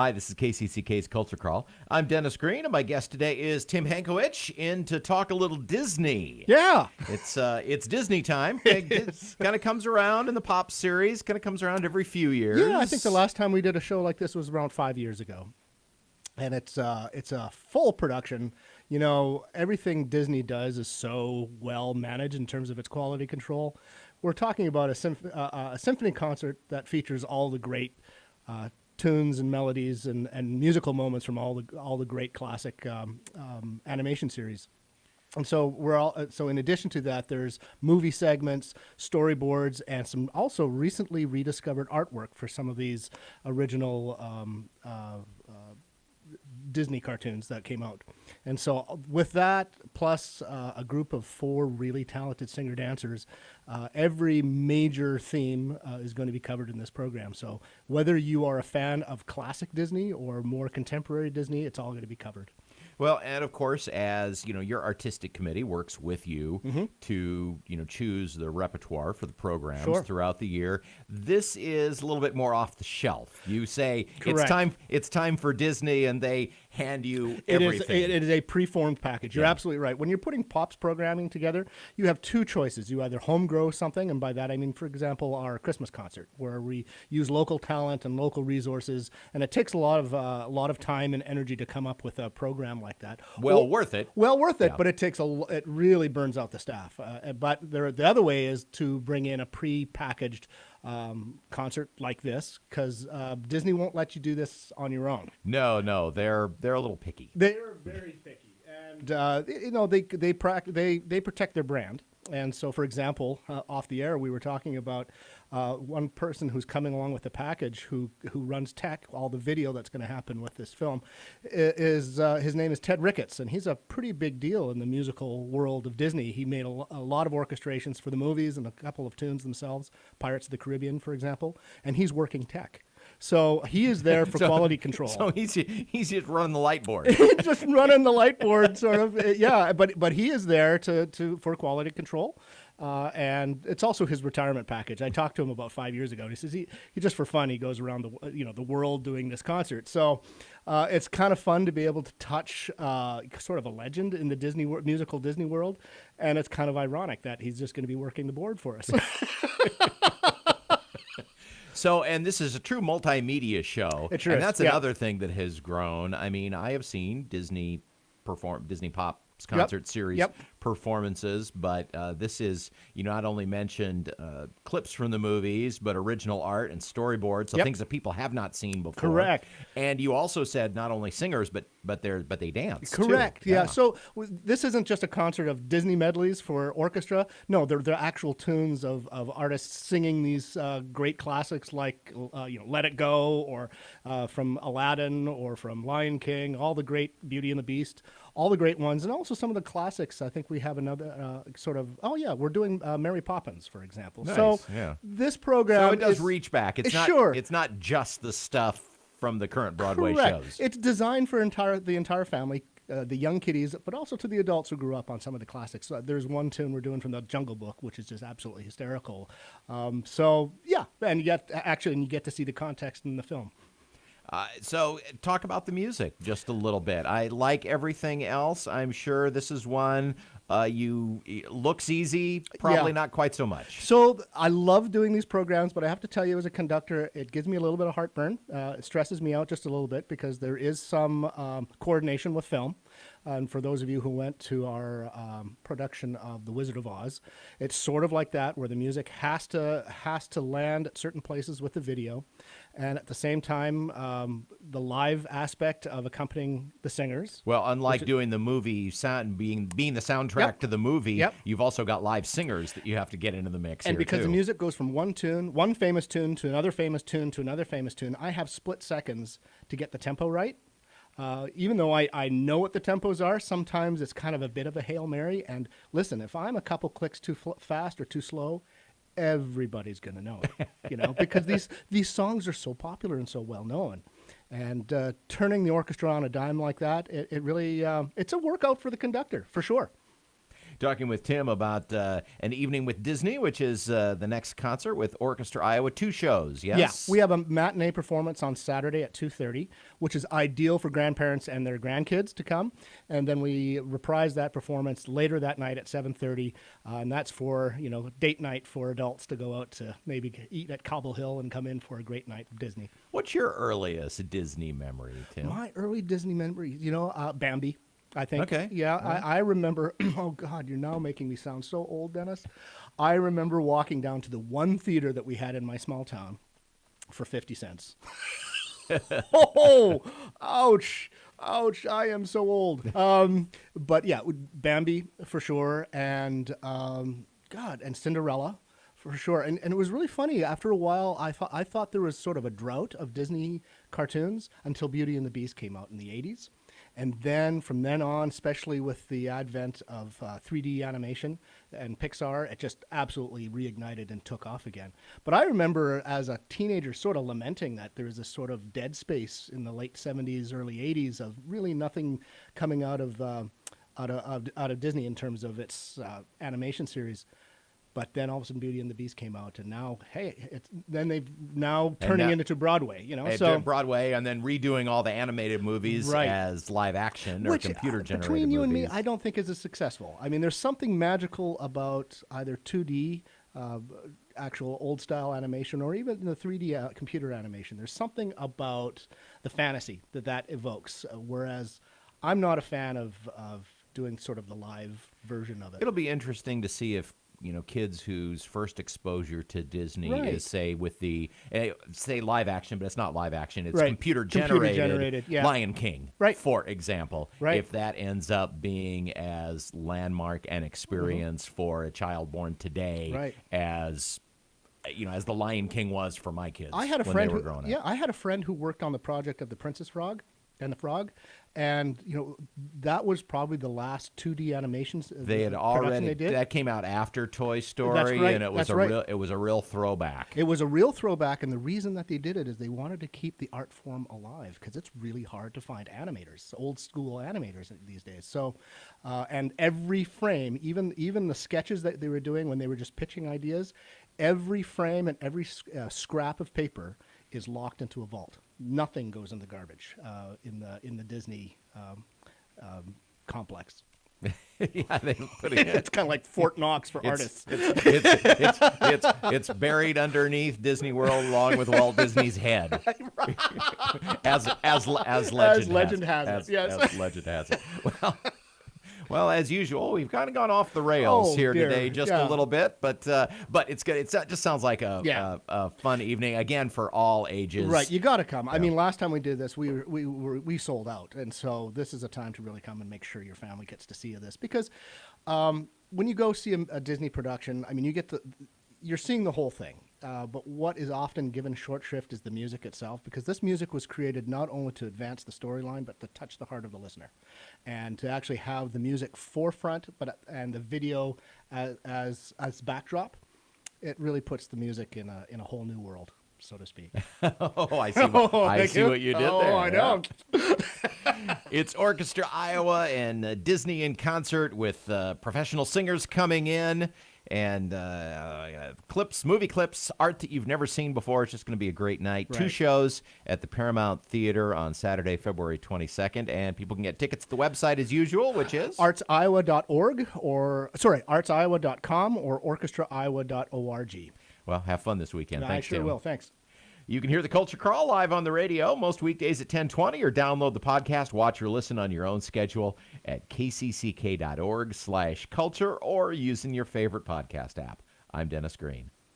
Hi, this is KCCK's Culture Crawl. I'm Dennis Green, and my guest today is Tim Hankewich, in to talk a little Disney. Yeah. It's Disney time. It kind of comes around in the pop series, kind of comes around every few years. Yeah, I think the last time we did a show like this was around 5 years ago. And it's a full production. You know, everything Disney does is so well managed in terms of its quality control. We're talking about a symphony concert that features all the great tunes and melodies and musical moments from all the great classic animation series. And so in addition to that, there's movie segments, storyboards, and some also recently rediscovered artwork for some of these original Disney cartoons that came out. And so with that, plus a group of 4 really talented singer-dancers, every major theme is going to be covered in this program. So whether you are a fan of classic Disney or more contemporary Disney, it's all going to be covered. Well, and of course, as you know, your artistic committee works with you to choose the repertoire for the programs throughout the year. This is a little bit more off the shelf. You say it's time for Disney, and they hand you everything. It is a preformed package. You're absolutely right. When you're putting Pops programming together, you have 2 choices. You either home grow something, and by that I mean, for example, our Christmas concert, where we use local talent and local resources, and it takes a lot of time and energy to come up with a program like that. Worth it. Well worth it, but it really burns out the staff. But the other way is to bring in a pre-packaged concert like this, because Disney won't let you do this on your own. No, they're a little picky. They're very picky, and they protect their brand. And so, for example, off the air, we were talking about one person who's coming along with the package who runs tech, all the video that's going to happen with this film. His name is Ted Ricketts, and he's a pretty big deal in the musical world of Disney. He made a lot of orchestrations for the movies and a couple of tunes themselves, Pirates of the Caribbean, for example, and he's working tech. So he is there for quality control. So he's just running the light board. Just running the light board, sort of. Yeah, but he is there for quality control. And it's also his retirement package. I talked to him about 5 years ago, and he says he just for fun, he goes around the world doing this concert. So it's kind of fun to be able to touch sort of a legend in the musical Disney world, and it's kind of ironic that he's just going to be working the board for us. So, and this is a true multimedia show. It sure and is. that's another thing that has grown. I mean, I have seen Disney Pop concert series performances, but this is, you not only mentioned clips from the movies, but original art and storyboards, so things that people have not seen before. Correct. And you also said not only singers, but they dance. Correct. Too. Yeah. So this isn't just a concert of Disney medleys for orchestra. No, they're actual tunes of artists singing these great classics like Let It Go, or from Aladdin, or from Lion King, all the great Beauty and the Beast, all the great ones, and also some of the classics. I think we have another we're doing Mary Poppins, for example. Nice, so this program, so it does reach back. It's not just the stuff from the current Broadway shows. It's designed for the entire family, the young kiddies, but also to the adults who grew up on some of the classics. There's one tune we're doing from the Jungle Book, which is just absolutely hysterical. And you get to see the context in the film. So talk about the music just a little bit. I like everything else. I'm sure this is one looks easy, probably not quite so much. So I love doing these programs, but I have to tell you, as a conductor, it gives me a little bit of heartburn. It stresses me out just a little bit because there is some coordination with film. And for those of you who went to our production of The Wizard of Oz, it's sort of like that, where the music has to land at certain places with the video, and at the same time, the live aspect of accompanying the singers. Well, unlike doing the movie sound, being the soundtrack to the movie, you've also got live singers that you have to get into the mix. And because the music goes from one famous tune to another famous tune to another famous tune, I have split seconds to get the tempo right. Even though I know what the tempos are, sometimes it's kind of a bit of a Hail Mary. And listen, if I'm a couple clicks too fast or too slow, everybody's going to know it, because these songs are so popular and so well known. And turning the orchestra on a dime like that, it really it's a workout for the conductor, for sure. Talking with Tim about An Evening with Disney, which is the next concert with Orchestra Iowa. 2 shows, yes? Yeah, we have a matinee performance on Saturday at 2:30, which is ideal for grandparents and their grandkids to come. And then we reprise that performance later that night at 7:30, and that's for, date night for adults to go out to maybe eat at Cobble Hill and come in for a great night of Disney. What's your earliest Disney memory, Tim? My early Disney memory, Bambi. I think. Okay. Yeah, I remember, oh God, you're now making me sound so old, Dennis. I remember walking down to the one theater that we had in my small town for 50 cents. Oh, ouch, I am so old. But yeah, Bambi for sure, and and Cinderella for sure. And it was really funny. After a while, I thought there was sort of a drought of Disney cartoons until Beauty and the Beast came out in the 80s. And then from then on, especially with the advent of 3D animation and Pixar, it just absolutely reignited and took off again. But I remember as a teenager sort of lamenting that there was this sort of dead space in the late 70s, early 80s of really nothing coming out of Disney in terms of its animation series. But then all of a sudden Beauty and the Beast came out, and now, they've now turning into Broadway, So Broadway, and then redoing all the animated movies as live action or computer-generated between you and me, movies. I don't think is as successful. I mean, there's something magical about either 2D, actual old-style animation, or even the 3D computer animation. There's something about the fantasy that evokes, whereas I'm not a fan of doing sort of the live version of it. It'll be interesting to see if kids whose first exposure to Disney is, say, with the, say, live action, but it's not live action, it's computer-generated Lion King, for example. If that ends up being as landmark and experience for a child born today as the Lion King was for my kids I had a when friend they were growing up. Yeah, I had a friend who worked on the project of The Princess Frog and the Frog. And that was probably the last 2D animations they had already that came out after Toy Story, and it was it was a real throwback. It was a real throwback, and the reason that they did it is they wanted to keep the art form alive because it's really hard to find animators, old school animators these days. So, and every frame, even the sketches that they were doing when they were just pitching ideas, every frame and every scrap of paper is locked into a vault. Nothing goes in the garbage in the Disney complex. Yeah, they put it. It's kind of like Fort Knox for artists. It's buried underneath Disney World along with Walt Disney's head, as legend has it. Yes, as legend has it. Well, as usual, we've kind of gone off the rails here today just a little bit, but it's good. It just sounds like a fun evening again for all ages. Right, you got to come. Yeah. I mean, last time we did this, we sold out, and so this is a time to really come and make sure your family gets to see this because when you go see a Disney production, I mean, you're seeing the whole thing. But what is often given short shrift is the music itself, because this music was created not only to advance the storyline, but to touch the heart of the listener, and to actually have the music forefront, and the video as backdrop. It really puts the music in a whole new world, so to speak. I see. I see what you did there. I know. It's Orchestra Iowa and Disney in concert with professional singers coming in. And movie clips, art that you've never seen before. It's just going to be a great night. Right. 2 shows at the Paramount Theatre on Saturday, February 22nd. And people can get tickets at the website as usual, which is? artsiowa.org artsiowa.com or orchestraiowa.org. Well, have fun this weekend. Thanks, Tim. I sure will. Thanks. You can hear the Culture Crawl live on the radio most weekdays at 10:20, or download the podcast, watch or listen on your own schedule at kcck.org/culture, or using your favorite podcast app. I'm Dennis Green.